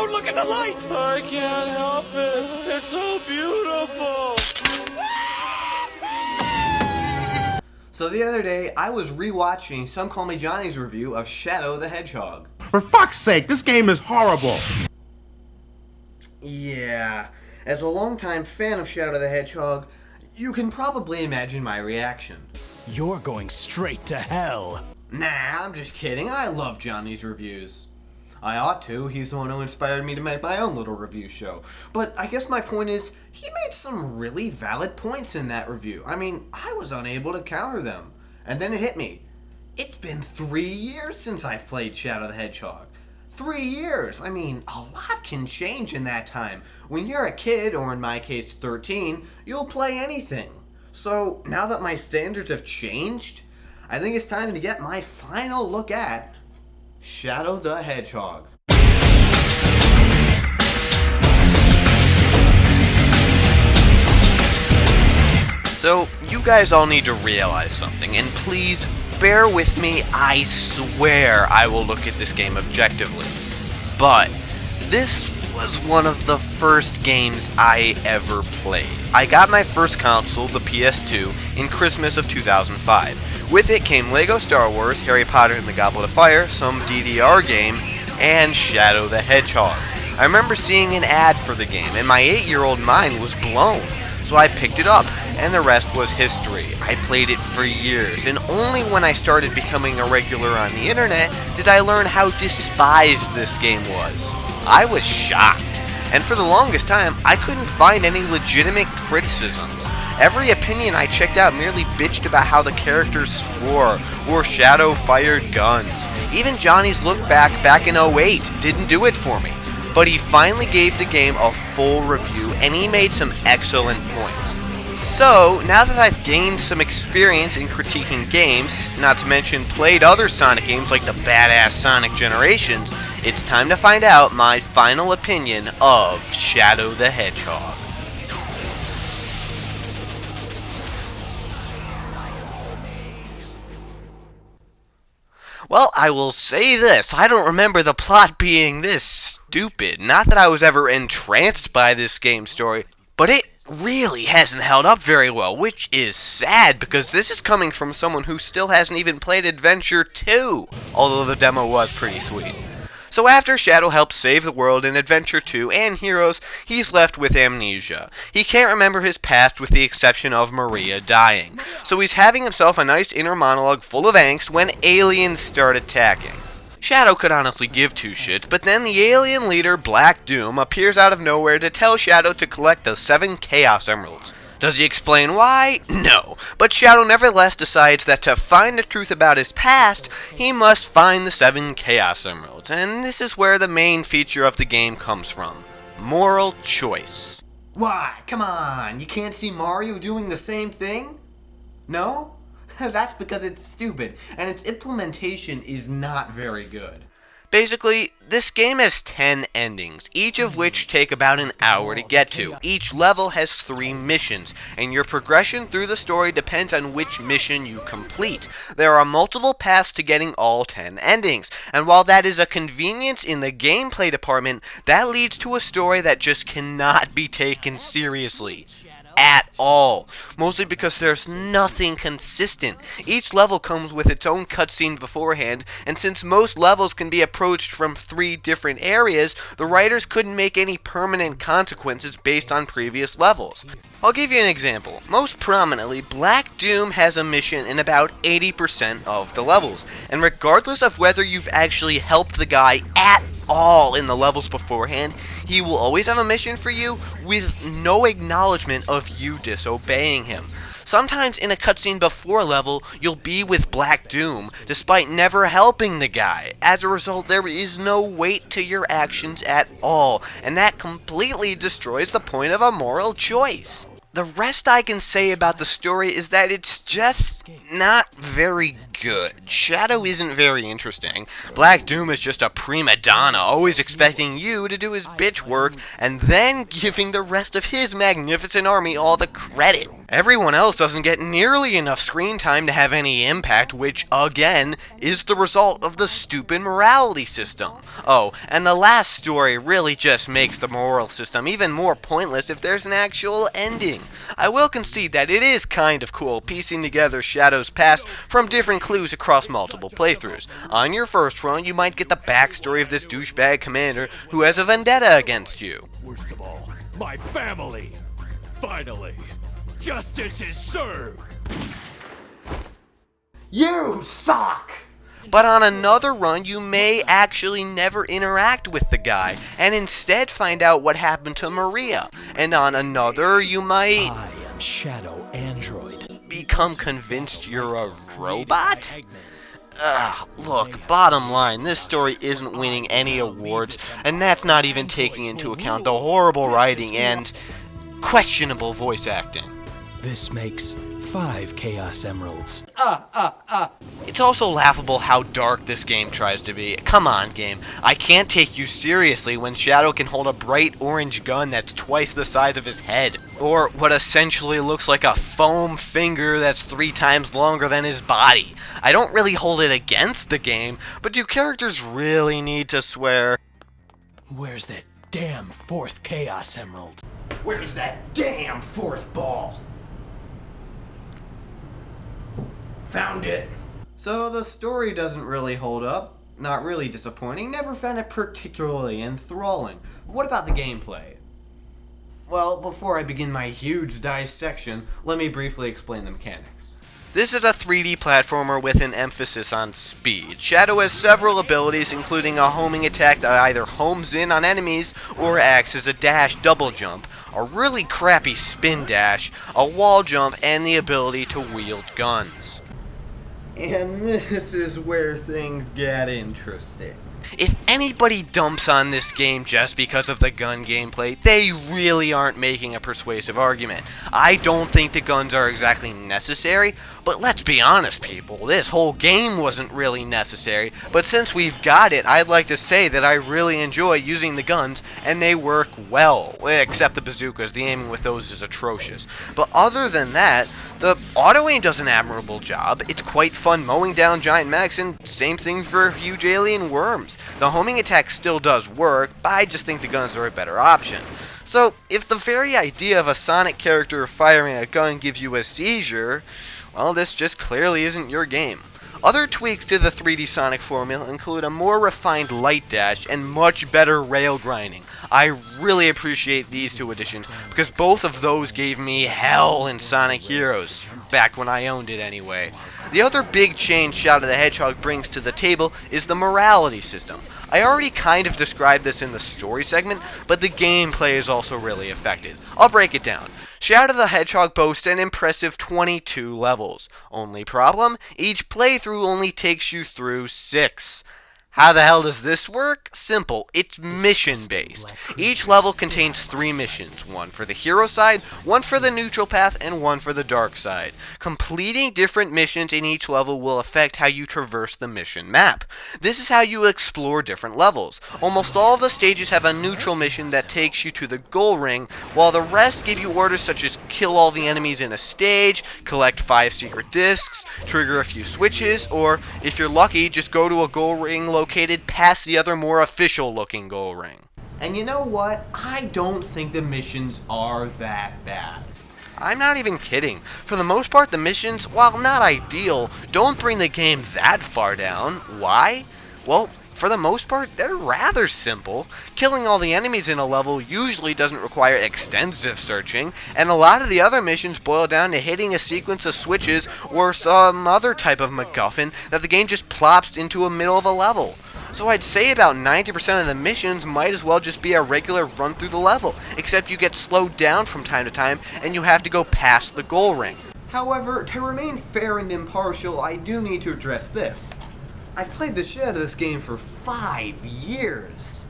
Don't look at the light! I can't help it. It's so beautiful. So the other day, I was rewatching Some Call Me Johnny's review of Shadow the Hedgehog. For fuck's sake, this game is horrible! Yeah, as a longtime fan of Shadow the Hedgehog, you can probably imagine my reaction. You're going straight to hell. Nah, I'm just kidding. I love Johnny's reviews. I ought to. He's the one who inspired me to make my own little review show. But I guess my point is, he made some really valid points in that review. I mean, I was unable to counter them. And then it hit me. It's been 3 years since I've played Shadow the Hedgehog. 3 years! I mean, a lot can change in that time. When you're a kid, or in my case 13, you'll play anything. So, now that my standards have changed, I think it's time to get my final look at Shadow the Hedgehog. So, you guys all need to realize something, and please bear with me. I swear I will look at this game objectively. But this was one of the first games I ever played. I got my first console, the PS2, in Christmas of 2005. With it came Lego Star Wars, Harry Potter and the Goblet of Fire, some DDR game, and Shadow the Hedgehog. I remember seeing an ad for the game, and my 8-year-old mind was blown. So I picked it up, and the rest was history. I played it for years, and only when I started becoming a regular on the internet did I learn how despised this game was. I was shocked, and for the longest time, I couldn't find any legitimate criticisms. Every opinion I checked out merely bitched about how the characters swore, or Shadow fired guns. Even Johnny's look back in 08 didn't do it for me. But he finally gave the game a full review, and he made some excellent points. So, now that I've gained some experience in critiquing games, not to mention played other Sonic games like the badass Sonic Generations, it's time to find out my final opinion of Shadow the Hedgehog. Well, I will say this, I don't remember the plot being this stupid. Not that I was ever entranced by this game story, but it really hasn't held up very well, which is sad because this is coming from someone who still hasn't even played Adventure 2, although the demo was pretty sweet. So after Shadow helps save the world in Adventure 2 and Heroes, he's left with amnesia. He can't remember his past with the exception of Maria dying. So he's having himself a nice inner monologue full of angst when aliens start attacking. Shadow could honestly give two shits, but then the alien leader, Black Doom, appears out of nowhere to tell Shadow to collect the 7 Chaos Emeralds. Does he explain why? No. But Shadow nevertheless decides that to find the truth about his past, he must find the 7 Chaos Emeralds. And this is where the main feature of the game comes from. Moral choice. Why? Come on, you can't see Mario doing the same thing? No? That's because it's stupid, and its implementation is not very good. Basically, this game has 10 endings, each of which take about an hour to get to. Each level has 3 missions, and your progression through the story depends on which mission you complete. There are multiple paths to getting all 10 endings, and while that is a convenience in the gameplay department, that leads to a story that just cannot be taken seriously. At all. Mostly because there's nothing consistent. Each level comes with its own cutscene beforehand, and since most levels can be approached from 3 different areas, the writers couldn't make any permanent consequences based on previous levels. I'll give you an example. Most prominently, Black Doom has a mission in about 80% of the levels, and regardless of whether you've actually helped the guy at all in the levels beforehand, he will always have a mission for you with no acknowledgement of you disobeying him. Sometimes in a cutscene before a level, you'll be with Black Doom, despite never helping the guy. As a result, there is no weight to your actions at all, and that completely destroys the point of a moral choice. The rest I can say about the story is that it's just not very good. Shadow isn't very interesting. Black Doom is just a prima donna, always expecting you to do his bitch work, and then giving the rest of his magnificent army all the credit. Everyone else doesn't get nearly enough screen time to have any impact, which, again, is the result of the stupid morality system. Oh, and the last story really just makes the moral system even more pointless if there's an actual ending. I will concede that it is kind of cool piecing together Shadow's past from different clues across multiple playthroughs. On your first run, you might get the backstory of this douchebag commander who has a vendetta against you. Worst of all, my family. Finally, justice is served. You suck! But on another run, you may actually never interact with the guy, and instead find out what happened to Maria. And on another, you might I am Shadow Android. become convinced you're a robot? Look, bottom line, this story isn't winning any awards, and that's not even taking into account the horrible writing and questionable voice acting. This makes 5 Chaos Emeralds. It's also laughable how dark this game tries to be. Come on, game. I can't take you seriously when Shadow can hold a bright orange gun that's twice the size of his head. Or what essentially looks like a foam finger that's 3 times longer than his body. I don't really hold it against the game, but do characters really need to swear? Where's that damn 4th Chaos Emerald? Where's that damn 4th ball? Found it. So the story doesn't really hold up. Not really disappointing. Never found it particularly enthralling. What about the gameplay? Well, before I begin my huge dissection, let me briefly explain the mechanics. This is a 3D platformer with an emphasis on speed. Shadow has several abilities, including a homing attack that either homes in on enemies or acts as a dash double jump, a really crappy spin dash, a wall jump, and the ability to wield guns. And this is where things get interesting. If anybody dumps on this game just because of the gun gameplay, they really aren't making a persuasive argument. I don't think the guns are exactly necessary, but let's be honest, people, this whole game wasn't really necessary, but since we've got it, I'd like to say that I really enjoy using the guns, and they work well, except the bazookas. The aiming with those is atrocious. But other than that, the auto-aim does an admirable job. It's quite fun mowing down giant mechs, and same thing for huge alien worms. The homing attack still does work, but I just think the guns are a better option. So, if the very idea of a Sonic character firing a gun gives you a seizure, well, this just clearly isn't your game. Other tweaks to the 3D Sonic formula include a more refined light dash and much better rail grinding. I really appreciate these 2 additions, because both of those gave me hell in Sonic Heroes, back when I owned it anyway. The other big change Shadow the Hedgehog brings to the table is the morality system. I already kind of described this in the story segment, but the gameplay is also really affected. I'll break it down. Shadow the Hedgehog boasts an impressive 22 levels. Only problem? Each playthrough only takes you through 6. How the hell does this work? Simple. It's mission-based. Each level contains 3 missions, one for the hero side, one for the neutral path, and one for the dark side. Completing different missions in each level will affect how you traverse the mission map. This is how you explore different levels. Almost all of the stages have a neutral mission that takes you to the goal ring, while the rest give you orders such as kill all the enemies in a stage, collect 5 secret discs, trigger a few switches, or, if you're lucky, just go to a goal ring located past the other more official looking goal ring. And you know what? I don't think the missions are that bad. I'm not even kidding. For the most part, the missions, while not ideal, don't bring the game that far down. Why? Well, for the most part, they're rather simple. Killing all the enemies in a level usually doesn't require extensive searching, and a lot of the other missions boil down to hitting a sequence of switches or some other type of MacGuffin that the game just plops into a middle of a level. So I'd say about 90% of the missions might as well just be a regular run through the level, except you get slowed down from time to time and you have to go past the goal ring. However, to remain fair and impartial, I do need to address this. I've played the shit out of this game for 5 years.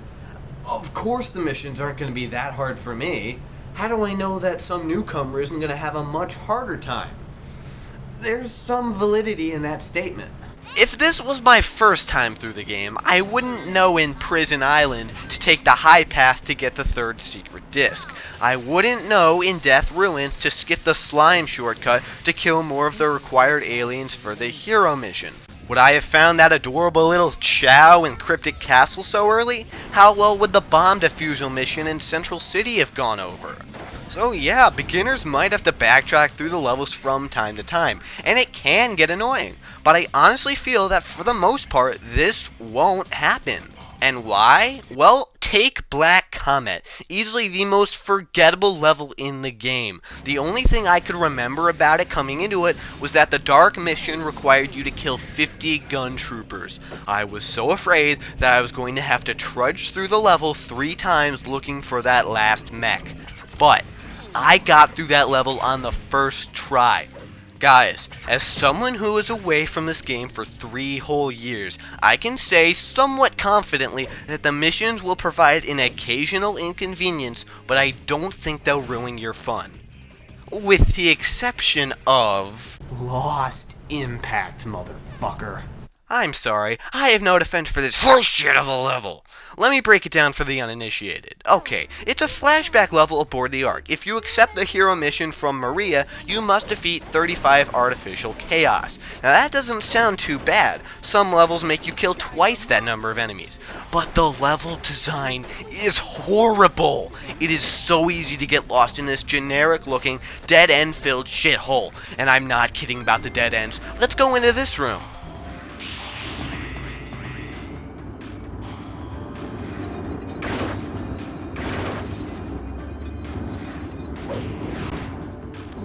Of course the missions aren't going to be that hard for me. How do I know that some newcomer isn't going to have a much harder time? there's some validity in that statement. If this was my first time through the game, I wouldn't know in Prison Island to take the high path to get the third secret disc. I wouldn't know in Death Ruins to skip the slime shortcut to kill more of the required aliens for the hero mission. Would I have found that adorable little Chow in Cryptic Castle so early? How well would the bomb defusal mission in Central City have gone over? So yeah, beginners might have to backtrack through the levels from time to time, and it can get annoying, but I honestly feel that for the most part, this won't happen. And why? Well, take Black Comet, easily the most forgettable level in the game. The only thing I could remember about it coming into it was that the dark mission required you to kill 50 gun troopers. I was so afraid that I was going to have to trudge through the level 3 times looking for that last mech. But I got through that level on the first try. Guys, as someone who was away from this game for 3 whole years, I can say somewhat confidently that the missions will provide an occasional inconvenience, but I don't think they'll ruin your fun. With the exception of... Lost Impact, motherfucker. I'm sorry, I have no defense for this horseshit of a level. Let me break it down for the uninitiated. Okay, it's a flashback level aboard the Ark. If you accept the hero mission from Maria, you must defeat 35 artificial chaos. Now that doesn't sound too bad. Some levels make you kill twice that number of enemies. But the level design is horrible. It is so easy to get lost in this generic looking, dead-end filled shithole. And I'm not kidding about the dead ends. Let's go into this room.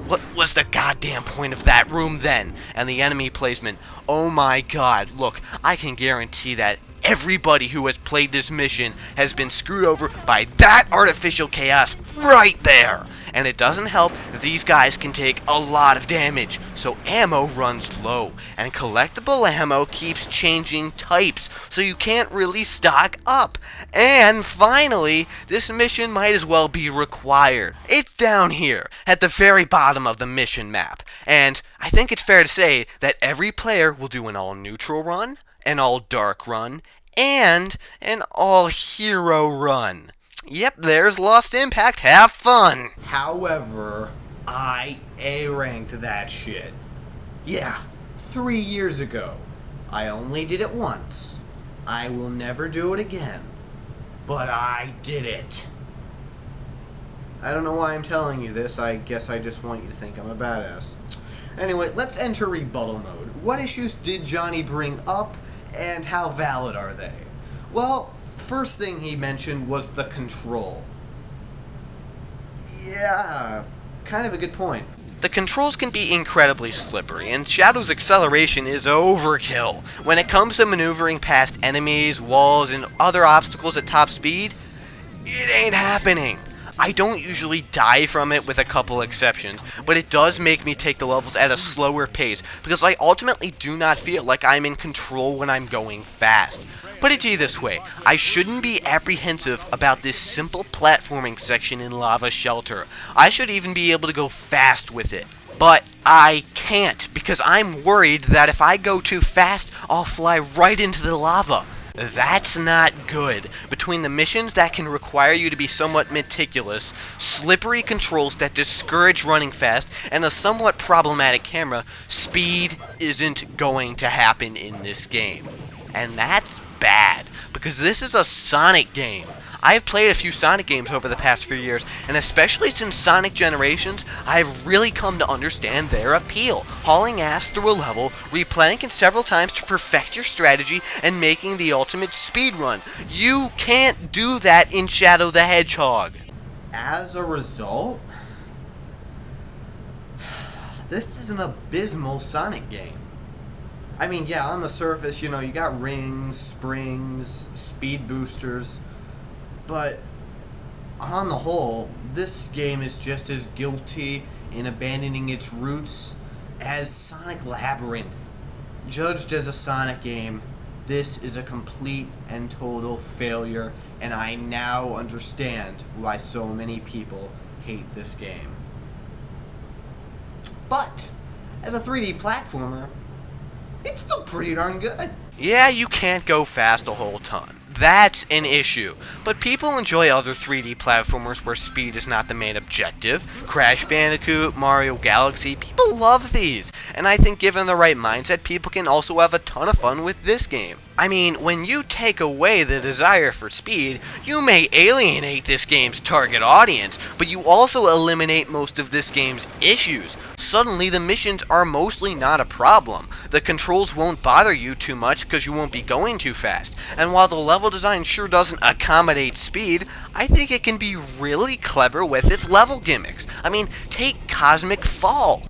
What was the goddamn point of that room then? And the enemy placement. Oh my god, look, I can guarantee that everybody who has played this mission has been screwed over by that artificial chaos right there. And it doesn't help that these guys can take a lot of damage, so ammo runs low, and collectible ammo keeps changing types, so you can't really stock up. And finally, this mission might as well be required. It's down here, at the very bottom of the mission map, and I think it's fair to say that every player will do an all-neutral run, an all-dark run, and an all-hero run. Yep, there's Lost Impact. Have fun! However, I A-ranked that shit. Yeah, 3 years ago. I only did it once. I will never do it again. But I did it. I don't know why I'm telling you this. I guess I just want you to think I'm a badass. Anyway, let's enter rebuttal mode. What issues did Johnny bring up, and how valid are they? Well, first thing he mentioned was the control. Yeah, kind of a good point. The controls can be incredibly slippery, and Shadow's acceleration is overkill. When it comes to maneuvering past enemies, walls, and other obstacles at top speed, it ain't happening. I don't usually die from it with a couple exceptions, but it does make me take the levels at a slower pace, because I ultimately do not feel like I'm in control when I'm going fast. Put it to you this way, I shouldn't be apprehensive about this simple platforming section in Lava Shelter. I should even be able to go fast with it. But I can't, because I'm worried that if I go too fast, I'll fly right into the lava. That's not good. Between the missions that can require you to be somewhat meticulous, slippery controls that discourage running fast, and a somewhat problematic camera, speed isn't going to happen in this game. And that's bad, because this is a Sonic game. I've played a few Sonic games over the past few years, and especially since Sonic Generations, I've really come to understand their appeal. Hauling ass through a level, replaying it several times to perfect your strategy, and making the ultimate speedrun. You can't do that in Shadow the Hedgehog. As a result, this is an abysmal Sonic game. I mean, yeah, on the surface, you know, you got rings, springs, speed boosters, but on the whole, this game is just as guilty in abandoning its roots as Sonic Labyrinth. Judged as a Sonic game, this is a complete and total failure, and I now understand why so many people hate this game. But as a 3D platformer, it's still pretty darn good. Yeah, you can't go fast a whole ton. That's an issue. But people enjoy other 3D platformers where speed is not the main objective. Crash Bandicoot, Mario Galaxy, people love these. And I think given the right mindset, people can also have a ton of fun with this game. I mean, when you take away the desire for speed, you may alienate this game's target audience, but you also eliminate most of this game's issues. Suddenly, the missions are mostly not a problem. The controls won't bother you too much because you won't be going too fast. And while the level design sure doesn't accommodate speed, I think it can be really clever with its level gimmicks. I mean, take Cosmic Fall.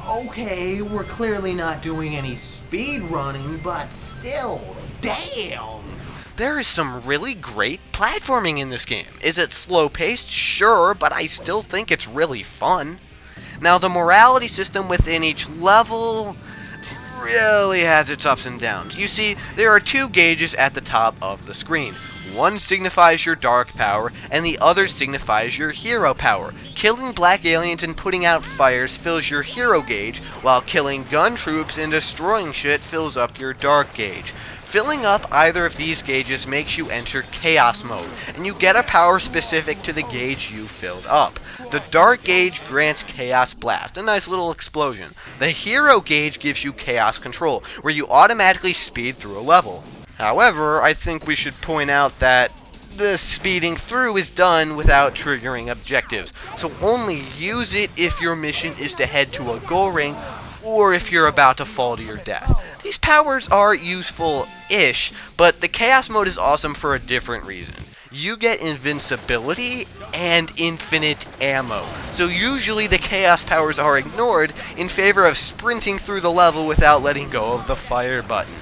Okay, we're clearly not doing any speed running, but still, damn! There is some really great platforming in this game. Is it slow-paced? Sure, but I still think it's really fun. Now, the morality system within each level really has its ups and downs. You see, there are two gauges at the top of the screen. One signifies your dark power, and the other signifies your hero power. Killing black aliens and putting out fires fills your hero gauge, while killing gun troops and destroying shit fills up your dark gauge. Filling up either of these gauges makes you enter Chaos Mode, and you get a power specific to the gauge you filled up. The Dark gauge grants Chaos Blast, a nice little explosion. The Hero gauge gives you Chaos Control, where you automatically speed through a level. However, I think we should point out that the speeding through is done without triggering objectives, so only use it if your mission is to head to a goal ring or if you're about to fall to your death. These powers are useful-ish, but the Chaos Mode is awesome for a different reason. You get invincibility and infinite ammo, so usually the Chaos powers are ignored in favor of sprinting through the level without letting go of the fire button.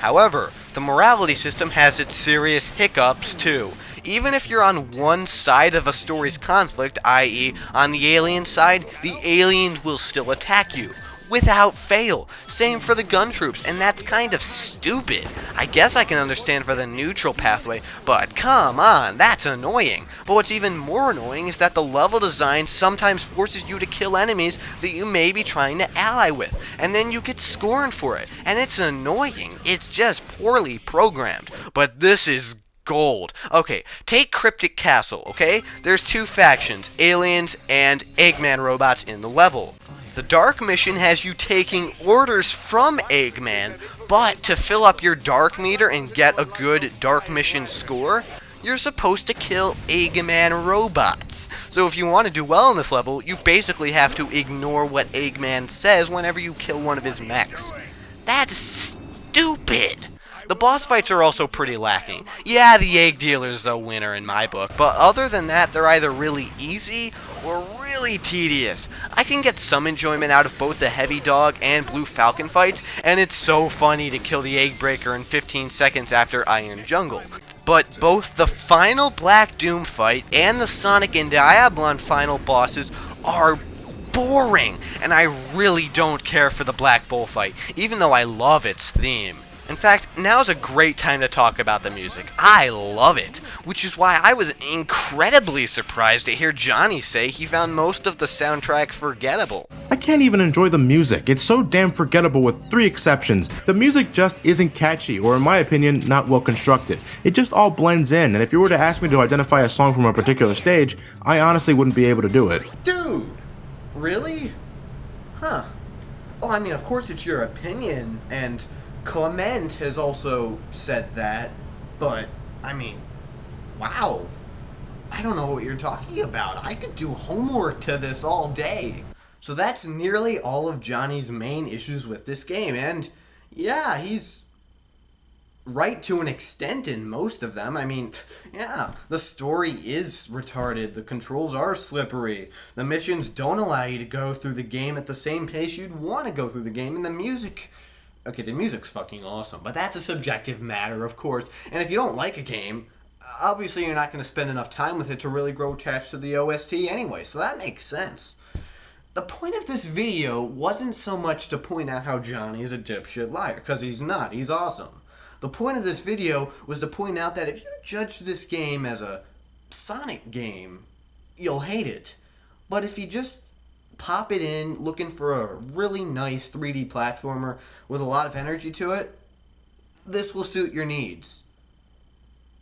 However, the morality system has its serious hiccups too. Even if you're on one side of a story's conflict, i.e. on the alien side, the aliens will still attack you. Without fail. Same for the gun troops, and that's kind of stupid. I guess I can understand for the neutral pathway, but come on, that's annoying. But what's even more annoying is that the level design sometimes forces you to kill enemies that you may be trying to ally with, and then you get scorned for it. And it's annoying. It's just poorly programmed. But this is gold. Okay, take Cryptic Castle, okay? There's two factions, aliens and Eggman robots in the level. The Dark mission has you taking orders from Eggman, but to fill up your Dark meter and get a good Dark mission score, you're supposed to kill Eggman robots. So if you want to do well in this level, you basically have to ignore what Eggman says whenever you kill one of his mechs. That's stupid! The boss fights are also pretty lacking. Yeah, the egg dealer's a winner in my book, but other than that, they're either really easy or really tedious. I can get some enjoyment out of both the Heavy Dog and Blue Falcon fights, and it's so funny to kill the Egg Breaker in 15 seconds after Iron Jungle. But both the final Black Doom fight and the Sonic and Diabolon final bosses are boring, and I really don't care for the Black Bull fight, even though I love its theme. In fact, now's a great time to talk about the music. I love it, which is why I was incredibly surprised to hear Johnny say he found most of the soundtrack forgettable. I can't even enjoy the music. It's so damn forgettable with 3 exceptions. The music just isn't catchy, or in my opinion, not well constructed. It just all blends in, and if you were to ask me to identify a song from a particular stage, I honestly wouldn't be able to do it. Dude! Really? Huh. Well, I mean, of course it's your opinion, and Clement has also said that, but, I mean, wow. I don't know what you're talking about. I could do homework to this all day. So that's nearly all of Johnny's main issues with this game, and yeah, he's right to an extent in most of them. I mean, yeah, the story is retarded, the controls are slippery, the missions don't allow you to go through the game at the same pace you'd want to go through the game, and the music... Okay, the music's fucking awesome, but that's a subjective matter, of course, and if you don't like a game, obviously you're not going to spend enough time with it to really grow attached to the OST anyway, so that makes sense. The point of this video wasn't so much to point out how Johnny is a dipshit liar, because he's not, he's awesome. The point of this video was to point out that if you judge this game as a Sonic game, you'll hate it. But if you just pop it in looking for a really nice 3D platformer with a lot of energy to it, this will suit your needs.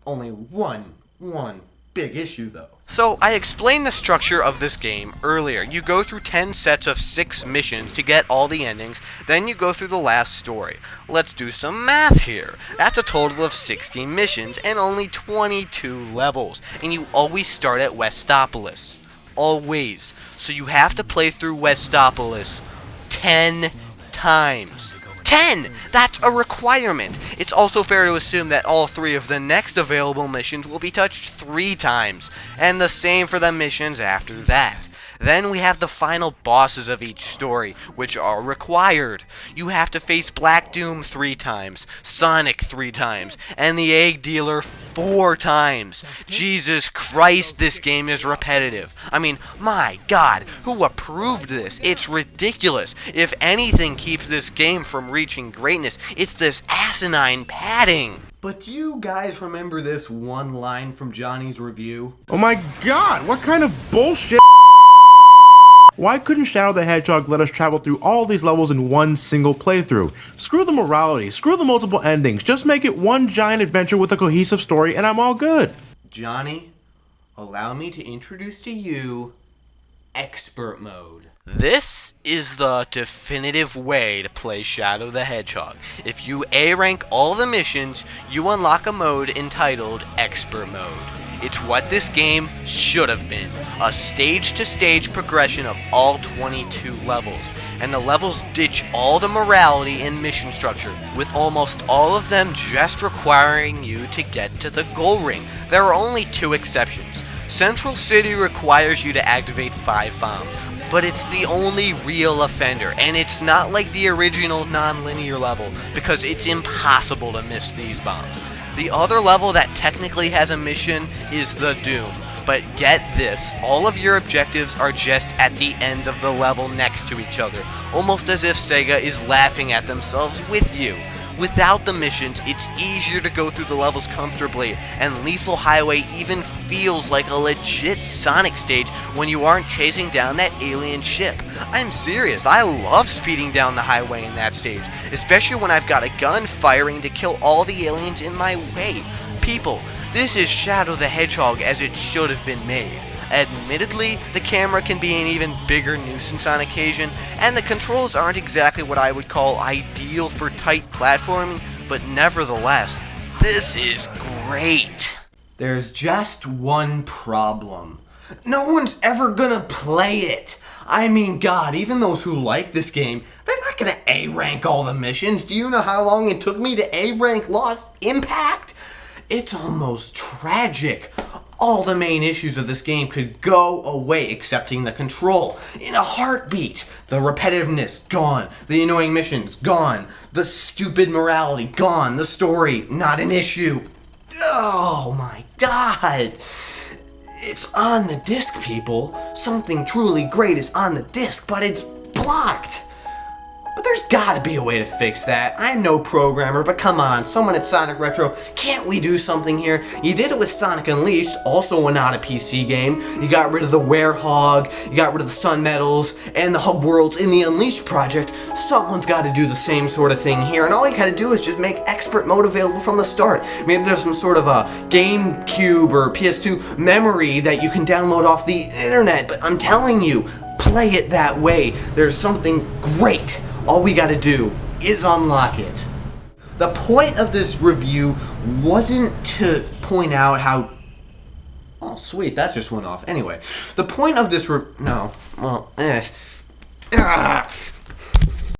Only one big issue though. So, I explained the structure of this game earlier. You go through 10 sets of 6 missions to get all the endings, then you go through the last story. Let's do some math here. That's a total of 60 missions and only 22 levels. And you always start at Westopolis. Always. So you have to play through Westopolis 10 times. 10! That's a requirement! It's also fair to assume that all 3 of the next available missions will be touched 3 times, and the same for the missions after that. Then we have the final bosses of each story, which are required. You have to face Black Doom 3 times, Sonic 3 times, and the Egg Dealer 4 times. Jesus Christ, this game is repetitive. I mean, my God, who approved this? It's ridiculous. If anything keeps this game from reaching greatness, it's this asinine padding. But do you guys remember this one line from Johnny's review? Oh my god, what kind of bullshit? Why couldn't Shadow the Hedgehog let us travel through all these levels in one single playthrough? Screw the morality, screw the multiple endings, just make it one giant adventure with a cohesive story and I'm all good. Johnny, allow me to introduce to you Expert Mode. This is the definitive way to play Shadow the Hedgehog. If you A rank all the missions, you unlock a mode entitled Expert Mode. It's what this game should have been, a stage-to-stage progression of all 22 levels. And the levels ditch all the morality and mission structure, with almost all of them just requiring you to get to the goal ring. There are only 2 exceptions. Central City requires you to activate 5 bombs, but it's the only real offender, and it's not like the original non-linear level, because it's impossible to miss these bombs. The other level that technically has a mission is the Doom, but get this, all of your objectives are just at the end of the level next to each other, almost as if Sega is laughing at themselves with you. Without the missions, it's easier to go through the levels comfortably, and Lethal Highway even feels like a legit Sonic stage when you aren't chasing down that alien ship. I'm serious, I love speeding down the highway in that stage, especially when I've got a gun firing to kill all the aliens in my way. People, this is Shadow the Hedgehog as it should have been made. Admittedly, the camera can be an even bigger nuisance on occasion, and the controls aren't exactly what I would call ideal for tight platforming, but nevertheless, this is great. There's just one problem. No one's ever gonna play it. I mean, God, even those who like this game, they're not gonna A-rank all the missions. Do you know how long it took me to A-rank Lost Impact? It's almost tragic. All the main issues of this game could go away, excepting the control, in a heartbeat. The repetitiveness, gone. The annoying missions, gone. The stupid morality, gone. The story, not an issue. Oh my God. It's on the disc, people. Something truly great is on the disc, but it's blocked. But there's gotta be a way to fix that. I'm no programmer, but come on, someone at Sonic Retro, can't we do something here? You did it with Sonic Unleashed, also not a PC game. You got rid of the Werehog, you got rid of the Sun Metals, and the Hub Worlds in the Unleashed project. Someone's gotta do the same sort of thing here, and all you gotta do is just make Expert Mode available from the start. Maybe there's some sort of a GameCube or PS2 memory that you can download off the internet, but I'm telling you, play it that way. There's something great. All we gotta do is unlock it. The point of this review wasn't to point out how... Oh, sweet, that just went off. Anyway, the point of this